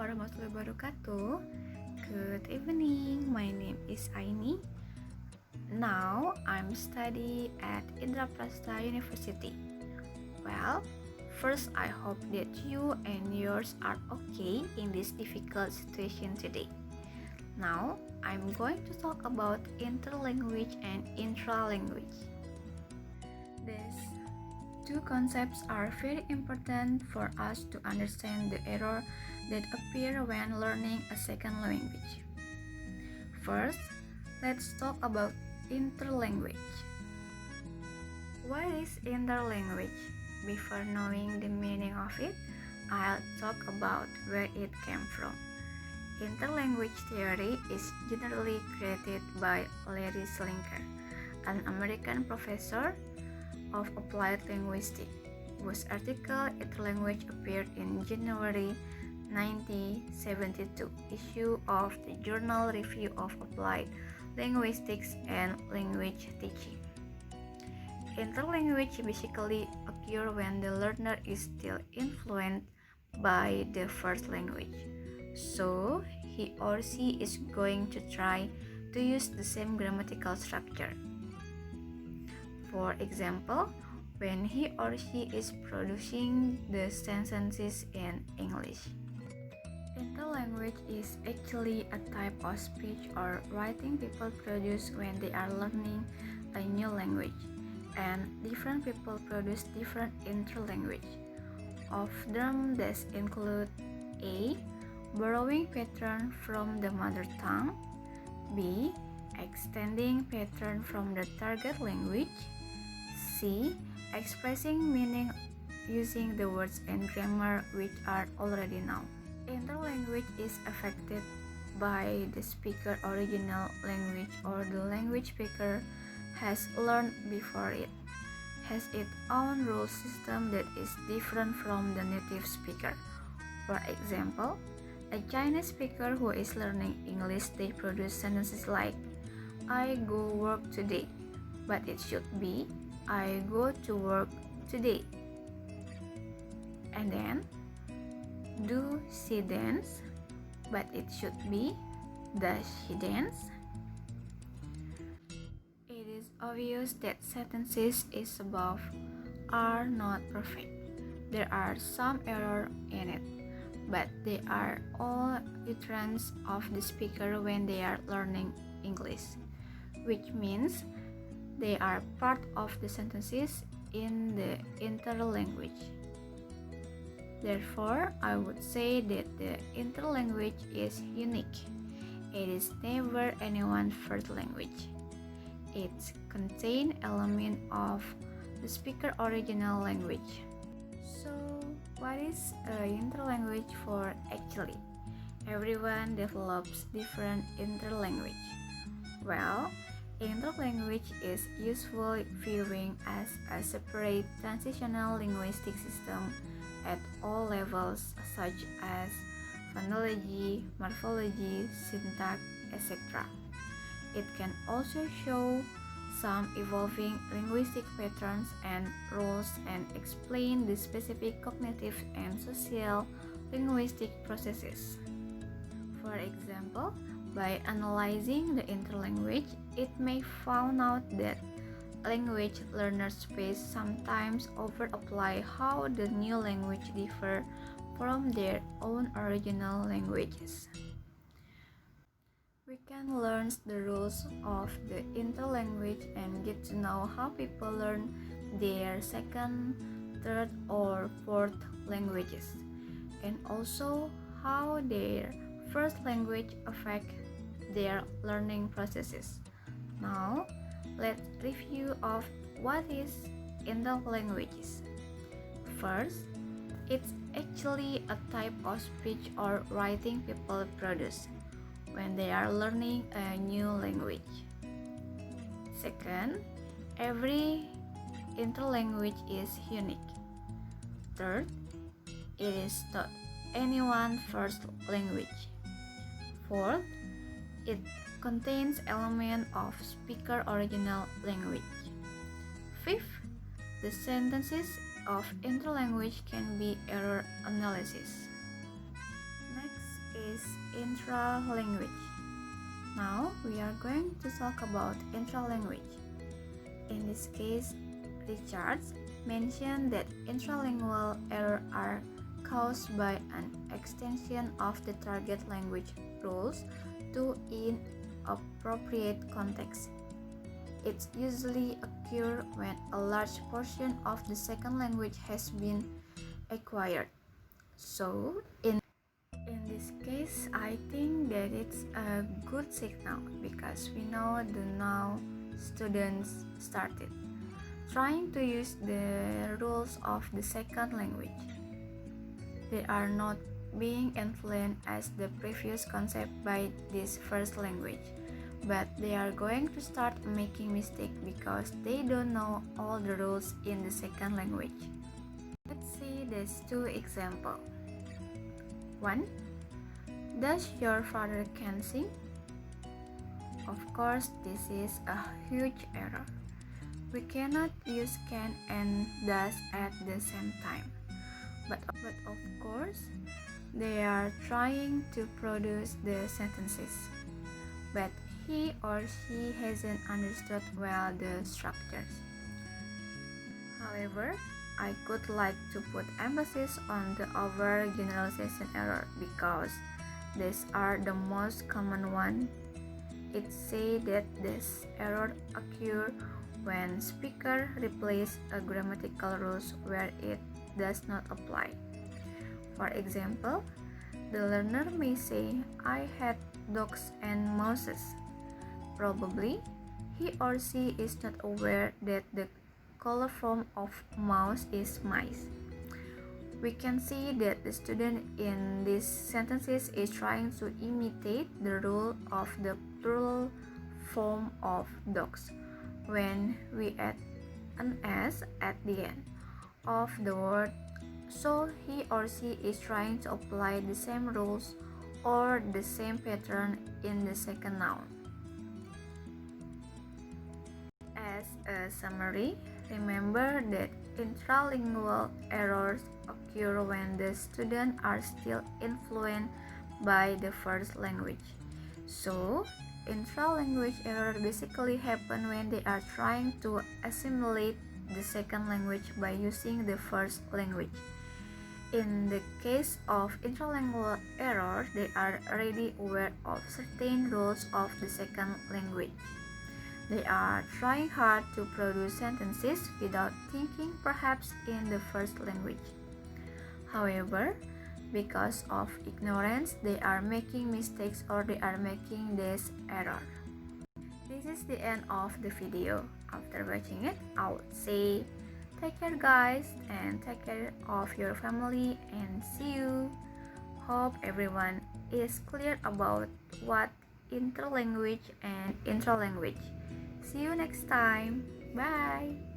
warahmatullahi wabarakatuh. Good evening, my name is Aini. Now I'm studying at Indraprasta University. Well, first I hope that you and yours are okay in this difficult situation today. Now I'm going to talk about interlanguage and intralanguage. These two concepts are very important for us to understand the error that appear when learning a second language. First, let's talk about interlanguage. What is interlanguage? Before knowing the meaning of it, I'll talk about where it came from. Interlanguage theory is generally created by Larry Slinker, an American professor of applied linguistics, whose article Interlanguage appeared in January 1972 issue of the Journal Review of Applied Linguistics and Language Teaching. Interlanguage basically occurs when the learner is still influenced by the first language, so he or she is going to try to use the same grammatical structure. For example, when he or she is producing the sentences in English. Interlanguage is actually a type of speech or writing people produce when they are learning a new language, and different people produce different interlanguage. Of them, these include A. Borrowing pattern from the mother tongue, B. Extending pattern from the target language, C. Expressing meaning using the words and grammar which are already known. Interlanguage is affected by the speaker original language or the language speaker has learned before it, has its own rule system that is different from the native speaker. For example, a Chinese speaker who is learning English, they produce sentences like I go work today, but it should be I go to work today. And then, do she dance? But it should be does she dance? It is obvious that sentences is above are not perfect. There are some error in it, but they are all utterances of the speaker when they are learning English, which means they are part of the sentences in the interlanguage. Therefore, I would say that the interlanguage is unique. It is never anyone's first language. It contains elements of the speaker original language. So, what is interlanguage for actually? Everyone develops different interlanguage. Well, interlanguage is usually viewing as a separate transitional linguistic system at all levels such as phonology, morphology, syntax, etc. It can also show some evolving linguistic patterns and rules and explain the specific cognitive and social linguistic processes. For example, by analyzing the interlanguage, it may find out that language learners sometimes over-apply how the new language differ from their own original languages. We can learn the rules of the interlanguage and get to know how people learn their second, third, or fourth languages, and also how their first language affects their learning processes. Now, let's review of what is interlanguages. First, it's actually a type of speech or writing people produce when they are learning a new language. Second, every interlanguage is unique. Third, it is not anyone's first language. Fourth, it contains elements of speaker original language. Fifth, the sentences of interlanguage can be error analysis. Next, is intralingual. Now we are going to talk about intralingual. In this case, Richards mentioned that intralingual errors are caused by an extension of the target language rules to inappropriate context. It usually occurs when a large portion of the second language has been acquired. So, in this case, I think that it's a good signal because we know the now students started trying to use the rules of the second language. They are not being influenced as the previous concept by this first language, but they are going to start making mistakes because they don't know all the rules in the second language. Let's see these two examples. 1. Does your father can sing? Of course, this is a huge error. We cannot use can and does at the same time. But of course, they are trying to produce the sentences. But he or she hasn't understood well the structures. However, I could like to put emphasis on the overgeneralization error because these are the most common one. It says that this error occurs when speaker replace a grammatical rules where it does not apply. For example, the learner may say, I had dogs and mouses. Probably, he or she is not aware that the color form of mouse is mice. We can see that the student in these sentences is trying to imitate the rule of the plural form of dogs when we add an s at the end of the word, so he or she is trying to apply the same rules or the same pattern in the second noun. As a summary, remember that intralingual errors occur when the students are still influenced by the first language. So, intralingual error basically happen when they are trying to assimilate the second language by using the first language. In the case of intralingual error, they are already aware of certain rules of the second language. They are trying hard to produce sentences without thinking perhaps in the first language. However, because of ignorance, they are making mistakes or they are making this error. This is the end of the video. After watching it, I would say take care guys and take care of your family and see you. Hope everyone is clear about what interlanguage and intralanguage. See you next time. Bye.